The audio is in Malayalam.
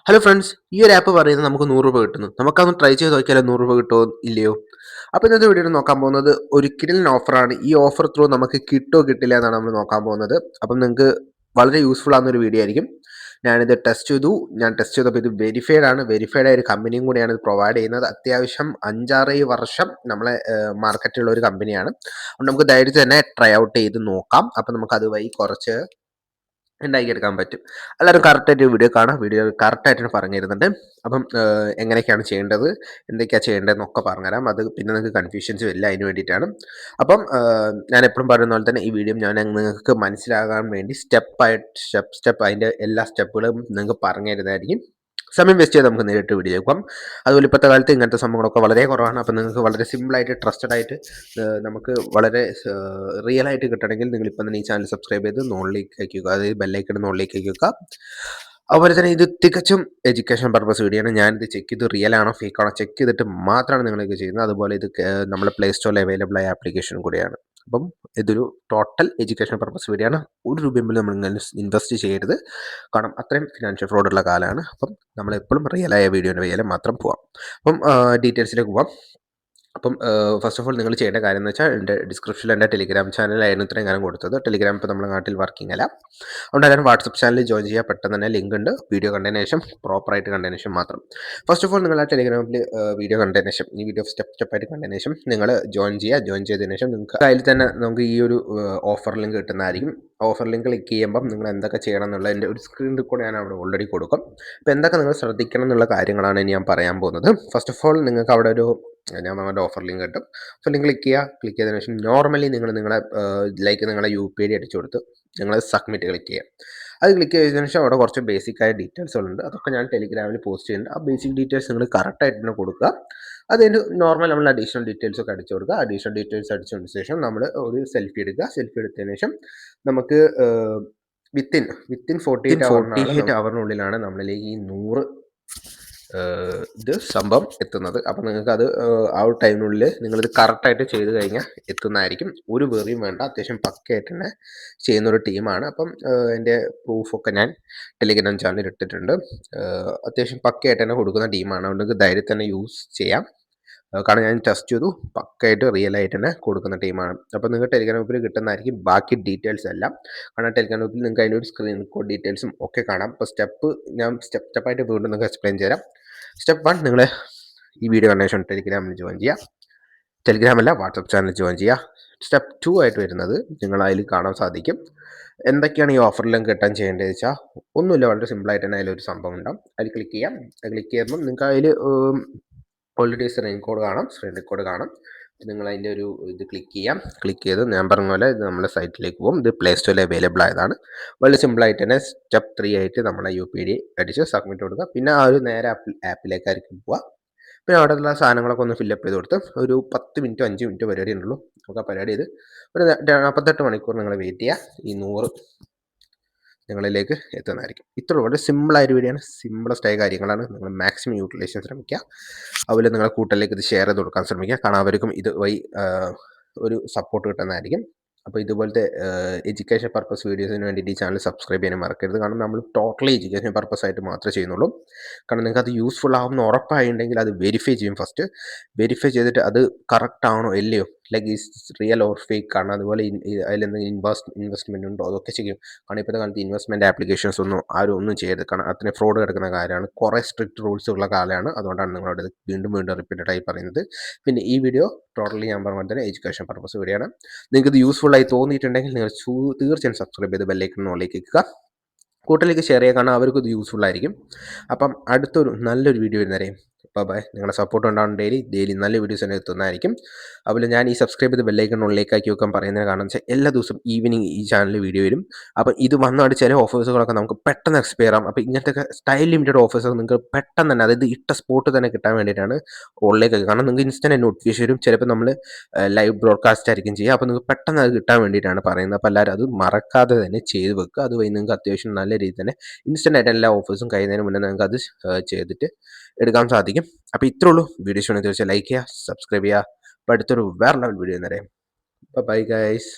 ഹലോ ഫ്രണ്ട്സ്, ഈ ഒരു ആപ്പ് പറയുന്നത് നമുക്ക് 100 രൂപ കിട്ടുന്നു. നമുക്കതൊന്ന് ട്രൈ ചെയ്ത് നോക്കിയാലോ 100 രൂപ കിട്ടുമോ ഇല്ലയോ? അപ്പോൾ ഇന്നത്തെ വീഡിയോയിൽ നോക്കാൻ പോകുന്നത് ഒരു കിടിലൻ ഓഫറാണ്. ഈ ഓഫർ ത്രൂ നമുക്ക് കിട്ടുമോ കിട്ടില്ല എന്നാണ് നമ്മൾ നോക്കാൻ പോകുന്നത്. അപ്പം നിങ്ങൾക്ക് വളരെ യൂസ്ഫുൾ ആകുന്ന ഒരു വീഡിയോ ആയിരിക്കും. ഞാനിത് ടെസ്റ്റ് ചെയ്തു. ഞാൻ ടെസ്റ്റ് ചെയ്തപ്പോൾ ഇത് വെരിഫൈഡ് ആണ്. വെരിഫൈഡ് ആയ ഒരു കമ്പനിയും കൂടിയാണ് ഇത് പ്രൊവൈഡ് ചെയ്യുന്നത്. അത്യാവശ്യം 5-6 വർഷം നമ്മളെ മാർക്കറ്റിലുള്ള ഒരു കമ്പനിയാണ്. അതുകൊണ്ട് നമുക്ക് ധൈര്യത്തിൽ തന്നെ ട്രൈ ഔട്ട് ചെയ്ത് നോക്കാം. അപ്പം നമുക്ക് അതുവഴി കുറച്ച് ഉണ്ടാക്കിയെടുക്കാൻ പറ്റും. എല്ലാവരും കറക്റ്റായിട്ട് വീഡിയോ കാണാം. വീഡിയോ കറക്റ്റായിട്ട് പറഞ്ഞു തരുന്നുണ്ട്. അപ്പം എങ്ങനെയൊക്കെയാണ് ചെയ്യേണ്ടത്, എന്തൊക്കെയാണ് ചെയ്യേണ്ടതെന്നൊക്കെ പറഞ്ഞുതരാം. അത് പിന്നെ നിങ്ങൾക്ക് കൺഫ്യൂഷൻസ് വരില്ല, അതിന് വേണ്ടിയിട്ടാണ്. അപ്പം ഞാൻ എപ്പോഴും പറയുന്ന പോലെ തന്നെ ഈ വീഡിയോ ഞാൻ നിങ്ങൾക്ക് മനസ്സിലാകാൻ വേണ്ടി സ്റ്റെപ്പ് അതിൻ്റെ എല്ലാ സ്റ്റെപ്പുകളും നിങ്ങൾക്ക് പറഞ്ഞു തരുന്നതായിരിക്കും. സമയം വേസ്റ്റ് ചെയ്ത് നമുക്ക് നേരിട്ട് വീഡിയോ പോകാം. അതുപോലെ ഇപ്പോഴത്തെ കാലത്ത് ഇങ്ങനത്തെ സംഭവങ്ങളൊക്കെ വളരെ കുറവാണ്. അപ്പം നിങ്ങൾക്ക് വളരെ സിമ്പിളായിട്ട് ട്രസ്റ്റഡ് ആയിട്ട് നമുക്ക് വളരെ റിയൽ ആയിട്ട് കിട്ടണമെങ്കിൽ നിങ്ങൾ ഇപ്പം തന്നെ ഈ ചാനൽ സബ്സ്ക്രൈബ് ചെയ്ത് നോളിലേക്ക് അയക്കുക, അതായത് ബെല്ലൈക്കൺ നോളിലേക്ക് അയക്കുക. അതുപോലെ തന്നെ ഇത് തികച്ചും എഡ്യൂക്കേഷൻ പർപ്പസ് വീഡിയോയാണ്. ഞാനിത് ചെക്ക് ചെയ്ത് റിയൽ ആണോ ഫേക്ക് ആണോ ചെക്ക് ചെയ്തിട്ട് മാത്രമാണ് നിങ്ങളിത് ചെയ്യുന്നത്. അതുപോലെ ഇത് നമ്മുടെ പ്ലേ സ്റ്റോറിൽ അവൈലബിൾ ആയ ആപ്ലിക്കേഷൻ കൂടിയാണ്. അപ്പം ഇതൊരു ടോട്ടൽ എഡ്യൂക്കേഷൻ പർപ്പസ് വീഡിയോ ആണ്. ഒരു രൂപയും നമ്മൾ ഇൻവെസ്റ്റ് ചെയ്യരുത്. കാരണം അത്രയും ഫിനാൻഷ്യൽ ഫ്രോഡുള്ള കാലമാണ്. അപ്പം നമ്മളെപ്പോഴും റിയലായ വീഡിയോൻ്റെ വയ്യാലെ മാത്രം പോവാം. അപ്പം ഡീറ്റെയിൽസിലേക്ക് പോവാം. അപ്പം ഫസ്റ്റ് ഓഫ് ഓൾ നിങ്ങൾ ചെയ്യേണ്ട കാര്യം എന്ന് വെച്ചാൽ എൻ്റെ ഡിസ്ക്രിപ്ഷനിൽ എൻ്റെ ടെലിഗ്രാം ചാനലായിരുന്നു ഇത്രയും കാലം കൊടുത്തത്. ടെലിഗ്രാം ഇപ്പോൾ നമ്മുടെ നാട്ടിൽ വർക്കിംഗ് അല്ല. അതുകൊണ്ട് എല്ലാവരും വാട്സപ്പ് ചാനൽ ജോയിൻ ചെയ്യുക. പെട്ടെന്ന് തന്നെ ലിങ്ക് ഉണ്ട്. വീഡിയോ കണ്ടതിന് ശേഷം പ്രോപ്പറായിട്ട് കണ്ടതിന് ശേഷം മാത്രം. ഫസ്റ്റ് ഓഫ് ഓൾ നിങ്ങൾ ആ ടെലിഗ്രാമിൽ വീഡിയോ കണ്ടതിന് ശേഷം ഈ വീഡിയോ സ്റ്റെപ്പായിട്ട് കണ്ടതിന് ശേഷം നിങ്ങൾ ജോയിൻ ചെയ്യുക. ജോയിൻ ചെയ്തതിന് ശേഷം നിങ്ങൾക്ക് അതിൽ തന്നെ നമുക്ക് ഈ ഒരു ഓഫർ ലിങ്ക് കിട്ടുന്നതായിരിക്കും. ഓഫർ ലിങ്ക് ക്ലിക്ക് ചെയ്യുമ്പം നിങ്ങൾ എന്തൊക്കെ ചെയ്യണം എന്നുള്ളതിൻ്റെ ഒരു സ്ക്രീൻ റെക്കോർഡ് ഞാൻ അവിടെ ഓൾറെഡി കൊടുക്കും. അപ്പോൾ എന്തൊക്കെ നിങ്ങൾ ശ്രദ്ധിക്കണം എന്നുള്ള കാര്യങ്ങളാണ് ഇനി ഞാൻ പറയാൻ പോകുന്നത്. ഫസ്റ്റ് ഓഫ് ഓൾ നിങ്ങൾക്ക് അവിടെ ഒരു ഞാൻ പറഞ്ഞ ഓഫർ ലിങ്ക് കിട്ടും. ഓഫർ ലിങ്ക് ക്ലിക്ക് ചെയ്തതിനു ശേഷം നോർമലി നിങ്ങളെ നിങ്ങളെ UPI അടിച്ചു കൊടുത്ത് നിങ്ങൾ സബ്മിറ്റ് ക്ലിക്ക് ചെയ്യുക. അത് ക്ലിക്ക് ചെയ്തതിനു ശേഷം അവിടെ കുറച്ച് ബേസിക്കായ ഡീറ്റെയിൽസുകളുണ്ട്. അതൊക്കെ ഞാൻ ടെലിഗ്രാമിൽ പോസ്റ്റ് ചെയ്യുന്നുണ്ട്. ആ ബേസിക് ഡീറ്റെയിൽസ് നിങ്ങൾ കറക്റ്റായിട്ട് തന്നെ കൊടുക്കുക. അതിന് നോർമൽ നമ്മൾ അഡീഷണൽ ഡീറ്റെയിൽസ് ഒക്കെ അടിച്ചു കൊടുക്കുക. അഡീഷണൽ ഡീറ്റെയിൽസ് അടിച്ചതിന് ശേഷം നമ്മൾ ഒരു സെൽഫി എടുക്കുക. സെൽഫി എടുത്തതിന് ശേഷം നമുക്ക് വിത്തിൻ 48 അവറിനുള്ളിലാണ് നമ്മളിലേക്ക് ഈ 100 ഇത് സംഭവം എത്തുന്നത്. അപ്പം നിങ്ങൾക്കത് ആ ഒരു ടൈമിനുള്ളിൽ നിങ്ങളിത് കറക്റ്റായിട്ട് ചെയ്ത് കഴിഞ്ഞാൽ എത്തുന്നതായിരിക്കും. ഒരു വെറിയും വേണ്ട. അത്യാവശ്യം പക്കയായിട്ട് തന്നെ ചെയ്യുന്നൊരു ടീമാണ്. അപ്പം എൻ്റെ പ്രൂഫൊക്കെ ഞാൻ ടെലിഗ്രാം ചാനലിൽ ഇട്ടിട്ടുണ്ട്. അത്യാവശ്യം പക്കയായിട്ട് തന്നെ കൊടുക്കുന്ന ടീമാണ്. അതുകൊണ്ട് നിങ്ങൾക്ക് ധൈര്യത്തിൽ തന്നെ യൂസ് ചെയ്യാം. കാരണം ഞാൻ ടെസ്റ്റ് ചെയ്തു. പക്കയായിട്ട് റിയലായിട്ട് തന്നെ കൊടുക്കുന്ന ടീമാണ്. അപ്പോൾ നിങ്ങൾക്ക് ടെലിഗ്രാം ഗ്രൂപ്പിൽ കിട്ടുന്നതായിരിക്കും ബാക്കി ഡീറ്റെയിൽസ് എല്ലാം. കാരണം ടെലിഗ്രാം ഗ്രൂപ്പിൽ നിങ്ങൾക്ക് അതിൻ്റെ ഒരു സ്ക്രീൻ റെക്കോർഡ് ഡീറ്റെയിൽസും ഒക്കെ കാണാം. അപ്പോൾ ഞാൻ സ്റ്റെപ്പായിട്ട് വീണ്ടും നിങ്ങൾക്ക് എക്സ്പ്ലെയിൻ ചെയ്യാം. സ്റ്റെപ്പ് 1 നിങ്ങൾ ഈ വീഡിയോ കണ്ട ശേഷം ടെലിഗ്രാമിൽ ജോയിൻ ചെയ്യുക. ടെലിഗ്രാമല്ല വാട്സപ്പ് ചാനൽ ജോയിൻ ചെയ്യുക. സ്റ്റെപ്പ് 2 ആയിട്ട് വരുന്നത് നിങ്ങൾ അതിൽ കാണാൻ സാധിക്കും. എന്തൊക്കെയാണ് ഈ ഓഫറിലും കിട്ടാൻ ചെയ്യേണ്ടത് വെച്ചാൽ ഒന്നുമില്ല, വളരെ സിമ്പിളായിട്ട് തന്നെ അതിലൊരു സംഭവം ഉണ്ടാവും. അതിൽ ക്ലിക്ക് ചെയ്യാം. ക്ലിക്ക് ചെയ്യുമ്പോൾ നിങ്ങൾക്ക് അതിൽ ഓൾറെഡി സ്ക്രീൻ റെക്കോർഡ് കാണാം. നിങ്ങൾ അതിൻ്റെ ഒരു ഇത് ക്ലിക്ക് ചെയ്യാം. ക്ലിക്ക് ചെയ്ത് ഞാൻ പറഞ്ഞ പോലെ ഇത് നമ്മുടെ സൈറ്റിലേക്ക് പോകും. ഇത് പ്ലേ സ്റ്റോറിൽ അവൈലബിൾ ആയതാണ്. വളരെ സിമ്പിളായിട്ട് തന്നെ സ്റ്റെപ്പ് 3 ആയിട്ട് നമ്മളെ UPI അടിച്ച് സബ്മിറ്റ് കൊടുക്കുക. പിന്നെ ആ ഒരു നേരെ ആപ്പിലേക്കായിരിക്കും പോവുക. പിന്നെ അവിടെയുള്ള സാധനങ്ങളൊക്കെ ഒന്ന് ഫില്ലപ്പ് ചെയ്ത് കൊടുത്ത് ഒരു 10 മിനിറ്റോ 5 മിനിറ്റോ പരിപാടി ഉള്ളൂ. നമുക്ക് ആ പരിപാടി ചെയ്ത് ഒരു 48 മണിക്കൂർ നിങ്ങൾ വെയിറ്റ് ചെയ്യുക. ഈ 100 നിങ്ങളിലേക്ക് എത്തുന്നതായിരിക്കും. ഇത്ര വളരെ സിമ്പിളായൊരു വീഡിയോയാണ്. സിമ്പിളസ്റ്റ് ആയ കാര്യങ്ങളാണ്. നിങ്ങൾ മാക്സിമം യൂട്ടിലൈസ് ചെയ്യാൻ ശ്രമിക്കുക. അതുപോലെ നിങ്ങളുടെ കൂട്ടുകാരിലേക്ക് ഇത് ഷെയർ ചെയ്ത് കൊടുക്കാൻ ശ്രമിക്കുക. കാരണം അവർക്കും ഇത് വഴി ഒരു സപ്പോർട്ട് കിട്ടുന്നതായിരിക്കും. അപ്പോൾ ഇതുപോലത്തെ എഡ്യൂക്കേഷൻ പർപ്പസ് വീഡിയോസിന് വേണ്ടിയിട്ട് ഈ ചാനൽ സബ്സ്ക്രൈബ് ചെയ്യാൻ മറക്കരുത്. കാരണം നമ്മൾ ടോട്ടലി എഡ്യൂക്കേഷൻ പർപ്പസ് ആയിട്ട് മാത്രമേ ചെയ്യുന്നുള്ളൂ. കാരണം നിങ്ങൾക്ക് അത് യൂസ്ഫുൾ ആവുമെന്ന് ഉറപ്പായിട്ടുണ്ടെങ്കിൽ അത് വെരിഫൈ ചെയ്യും. ഫസ്റ്റ് വെരിഫൈ ചെയ്തിട്ട് അത് കറക്റ്റ് ആണോ അല്ലയോ, like is real or fake ആണ്, അതുപോലെ അതിലെന്തെങ്കിലും ഇൻവെസ്റ്റ്മെൻറ്റ് ഉണ്ടോ, അതൊക്കെ ചെയ്യും. കാരണം ഇപ്പോഴത്തെ കാലത്ത് ഇൻവെസ്റ്റ്മെൻറ്റ് ആപ്ലിക്കേഷൻസ് ഒന്നും ചെയ്യരുത്. കാരണം അത്രയും ഫ്രോഡ് കിടക്കുന്ന കാര്യമാണ്. കുറേ സ്ട്രിക്റ്റ് റൂൾസ് ഉള്ള കാലമാണ്. അതുകൊണ്ടാണ് നിങ്ങളോട് ഇത് വീണ്ടും റിപ്പീറ്റഡായി പറയുന്നത്. പിന്നെ ഈ വീഡിയോ ടോട്ടലി ഞാൻ പറഞ്ഞ പോലെ തന്നെ എഡ്യൂക്കേഷൻ പർപ്പസ് വീഡിയോ ആണ്. നിങ്ങൾക്ക് ഇത് യൂസ്ഫുൾ ആയി തോന്നിയിട്ടുണ്ടെങ്കിൽ നിങ്ങൾ തീർച്ചയായും സബ്സ്ക്രൈബ് ചെയ്ത് ബെല്ലൈക്കൺ ഓളിലേക്ക് വെക്കുക. കൂട്ടത്തിലേക്ക് ഷെയർ ചെയ്യുക. കാരണം അവർക്കും ഇത് യൂസ്ഫുൾ ആയിരിക്കും. അപ്പം അടുത്തൊരു നല്ലൊരു വീഡിയോ വരുന്നവരെയും ബൈ. നിങ്ങളുടെ സപ്പോർട്ട് ഉണ്ടാകും. ഡെയിലി നല്ല വീഡിയോസ് തന്നെ എത്തുന്നതായിരിക്കും. അതുപോലെ ഞാൻ ഈ സബ്സ്ക്രൈബ് ചെയ്ത് ബെല്ലൈക്കൺ ഉള്ളിലേക്കാക്കി വെക്കാൻ പറയുന്നത് കാരണം വെച്ചാൽ എല്ലാ ദിവസവും ഈവനിങ് ഈ ചാനലിൽ വീഡിയോ വരും. അപ്പം ഇത് വന്നാട് ചില ഓഫേഴ്സുകളൊക്കെ നമുക്ക് പെട്ടെന്ന് എക്സ്പയർ ആകും. അപ്പോൾ ഇങ്ങനത്തെ സ്റ്റൈൽ ലിമിറ്റഡ് ഓഫേഴ്സ് നിങ്ങൾക്ക് പെട്ടെന്ന് തന്നെ, അതായത് ഇട്ട സ്പോട്ട് തന്നെ കിട്ടാൻ വേണ്ടിയിട്ടാണ് ഉള്ളിലേക്ക്. കാരണം നിങ്ങൾക്ക് ഇൻസ്റ്റൻറ്റ് നോട്ടിഫിക്കേഷൻ വരും. ചിലപ്പോൾ നമ്മൾ ലൈവ് ബ്രോഡ്കാസ്റ്റ് ആയിരിക്കും ചെയ്യുക. അപ്പോൾ നിങ്ങൾക്ക് പെട്ടെന്ന് അത് കിട്ടാൻ വേണ്ടിയിട്ടാണ് പറയുന്നത്. അപ്പോൾ എല്ലാവരും അത് മറക്കാതെ തന്നെ ചെയ്ത് വെക്കുക. അതുവഴി നിങ്ങൾക്ക് അത്യാവശ്യം നല്ല രീതിയിൽ തന്നെ ഇൻസ്റ്റൻ്റ് ആയിട്ട് എല്ലാ ഓഫേഴ്സും കഴിയുന്നതിന് മുന്നേ നിങ്ങൾക്ക് അത് ചെയ്തിട്ട് എടുക്കാൻ സാധിക്കും. അപ്പോൾ ഇത്രേ ഉള്ളൂ. വീഡിയോ ഇഷ്ടമാണെങ്കിൽ തീർച്ചയായും ലൈക്ക് ചെയ്യുക, സബ്സ്ക്രൈബ് ചെയ്യുക. അപ്പോൾ അടുത്തൊരു വേറെ ലെവൽ വീഡിയോ വരെ ബൈ ഗൈസ്.